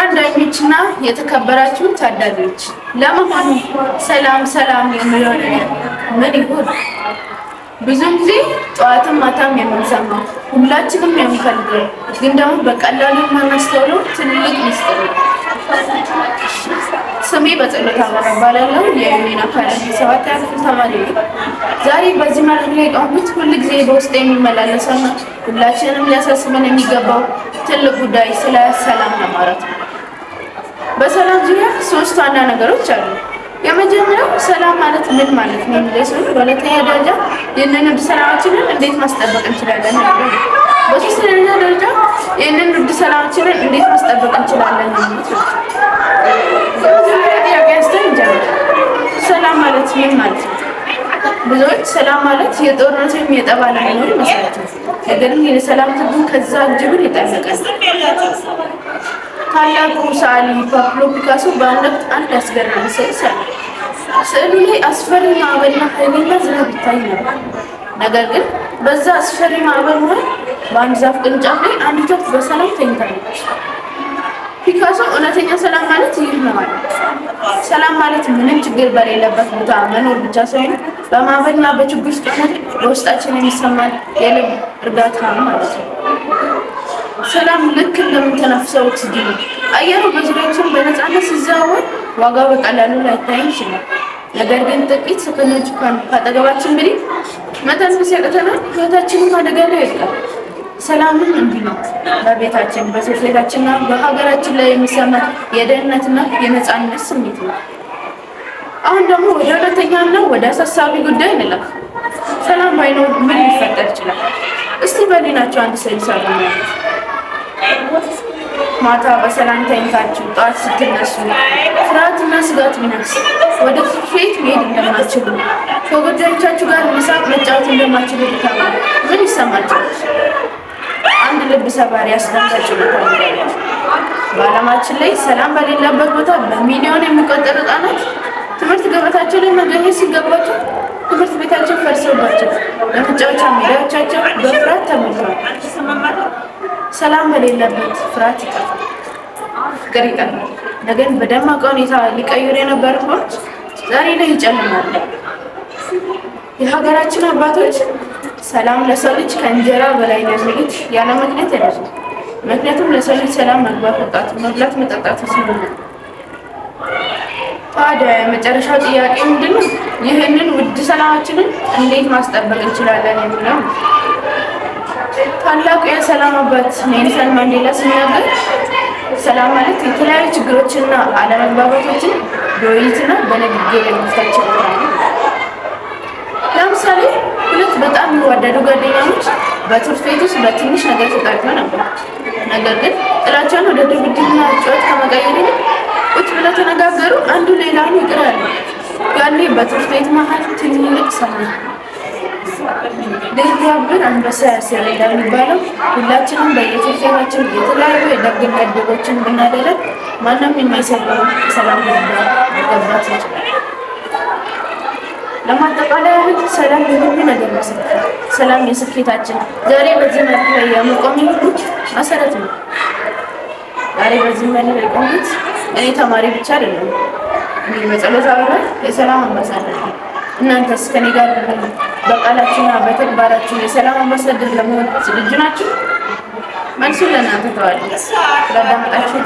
ክቡራን ዳኞችና የተከበራችሁ ታዳሚዎች ለመሆኑ ሰላም የሚለው ነገር ምን ይሁን? ብዙውን ጊዜ ጠዋትም ማታም የምንሰማው ሁላችንም የምንፈልገው ግን ደግሞ በቀላሉ የማናስተውለው ትልቅ ምስጢር ነው። ስሜ በጸሎት አበራ እባላለሁ። የዩኒየን አካዳሚ 7ኛ ክፍል ተማሪ ነኝ። ዛሬ በዚህ መድረክ ላይ የቆምኩት ሁልጊዜ በውስጤ የሚመላለሰውና ሁላችንም ሊያሳስበን የሚገባው ትልቅ ጉዳይ ስለ ሰላም ነው ማለት ነው። በሰላም ዙሪያ 3 ዋና ነገሮች አሉ። የመጀመሪያው ሰላም ማለት ምን ማለት ነው የሚለው ሲሆን፣ በሁለተኛ ደረጃ ይህንን ውድ ሰላማችንን እንዴት ማስጠበቅ እንችላለን ነው። በሶስተኛ ደረጃ ይህንን ውድ ሰላማችንን እንዴት ማስጠበቅ እንችላለን ነው። የመጀመሪያ ጥያቄ አንስተን እንጀምር። ሰላም ማለት ምን ማለት ነው? ብዙዎች ሰላም ማለት የጦርነት ወይም የጠብ አለመኖር ይመስላቸዋል። ነገር ግን የሰላም ትርጉም ከዛ እጅጉን የጠለቀ ነው። ታላቁ ሰዓሊ ፓብሎ ፒካሶ በአንድ ወቅት አንድ አስገራሚ ስዕል ሰራ። ስዕሉ ላይ አስፈሪ ማዕበልና ኃይለኛ ዝናብ ይታይ ነበር። ነገር ግን በዛ አስፈሪ ማዕበል መሃል በአንድ ዛፍ ቅርንጫፍ ላይ አንዲት ወፍ በሰላም ተኝታለች። ፒካሶ እውነተኛ ሰላም ማለት ይህ ነው ማለት። ሰላም ማለት ምንም ችግር በሌለበት ቦታ መኖር ብቻ ሳይሆን በማዕበልና በችግር ውስጥ ሆነን በውስጣችን የሚሰማን የልብ እርጋታ ማለት ነው። ሰላም ልክ እንደምንተነፍሰው ኦክሲጅን ነው። አየሩ በዙሪያችን በነፃነት ሲዘዋወር ዋጋው በቀላሉ ላይታይ ይችላል። ነገር ግን ጥቂት ሰከንዶች እንኳን ካጠገባችን ብንሄድ መተንፈስ ያቅተናል፣ ሕይወታችንም አደጋ ላይ ይወድቃል። ሰላምም እንዲህ ነው። በቤታችን በትምህርት ቤታችንና በሀገራችን ላይ የሚሰማ የደህንነትና የነፃነት ስሜት ነው። አሁን ደግሞ ወደ ሁለተኛና ወደ አሳሳቢ ጉዳይ እንለፍ። ሰላም ባይኖር ምን ሊፈጠር ይችላል? እስቲ በሊናቸው አንድ ስዕል ሰሩ። ማታ በሰላም ተኝታችሁ ጠዋት ስትነሱ ፍርሃትና ስጋት ቢነግስ፣ ወደ ትምህርት ቤት መሄድ እንደማትችሉ፣ ከጓደኞቻችሁ ጋር መሳቅ መጫወት እንደማትችሉ ብታውቁ ምን ይሰማችኋል? አንድ ልብ ሰባሪ አስደንጋጭ እውነታ ነው። በዓለማችን ላይ ሰላም በሌለበት ቦታ በሚሊዮን የሚቆጠሩ ሕፃናት ትምህርት ገበታቸው ላይ መገኘት ሲገባቸው ትምህርት ቤታቸው ፈርሶባቸው በመጫወቻ ሜዳዎቻቸው በፍርሃት ተሞልተዋል። ሰላም በሌለበት ፍርሃት ይጠፋል፣ ፍቅር ይጠፋል። ነገር በደማቅ ሁኔታ ሊቀይሩ የነበሩ ህይወት ዛሬ ላይ ይጨልማሉ። የሀገራችን አባቶች ሰላም ለሰው ልጅ ከእንጀራ በላይ ነው የሚሉት ያለ ምክንያት አይደለም። ምክንያቱም ለሰው ልጅ ሰላም መግባት፣ መውጣት፣ መብላት፣ መጠጣት ስለሆነ። ታዲያ የመጨረሻው ጥያቄ ምንድነው? ይህንን ውድ ሰላማችንን እንዴት ማስጠበቅ እንችላለን የሚለው። ታላቁ የሰላም አባት ኔልሰን ማንዴላ ሲናገር ሰላም ማለት የተለያዩ ችግሮችንና አለመግባባቶችን በውይይትና በንግግር የመፍታት ችሎታ ነው። ለምሳሌ ሁለት በጣም የሚዋደዱ ጓደኛሞች በትምህርት ቤት ውስጥ በትንሽ ነገር ተጣልተው ነበር። ነገር ግን ጥላቻን ወደ ድብድብና ጩኸት ከመቀየር ይልቅ ቁጭ ብለው ተነጋገሩ። አንዱ ሌላውን ይቅር አለ። ያኔ በትምህርት ቤት መሀል ትልቅ ሰላም። ድር ቢያብር አንበሳ ያስር እንደሚባለው ሁላችንም በየትምህርት ቤታችን የተለያዩ የደግነት ድሎችን ብናደርግ ማንም የማይሰራው ሰላም መገንባት ይችላል። ለማጠቃለያ ያህል ሰላም የሁሉ ነገር መሰረት ነው። ሰላም የስኬታችን ዛሬ በዚህ መልክ ላይ የመቆሜ ሁሉ መሰረት ነው። ዛሬ በዚህ መልክ ላይ የቆምኩት እኔ ተማሪ ብቻ አይደለም። እኔ በጸሎት አበራ የሰላም አምባሳደር ነው። እናንተስ ከኔ ጋር በቃላችሁና በተግባራችሁ የሰላም አምባሳደር ለመሆን ዝግጁ ናችሁ? መልሱን ለእናንተ ተዋለሁ። ስላዳመጣችሁ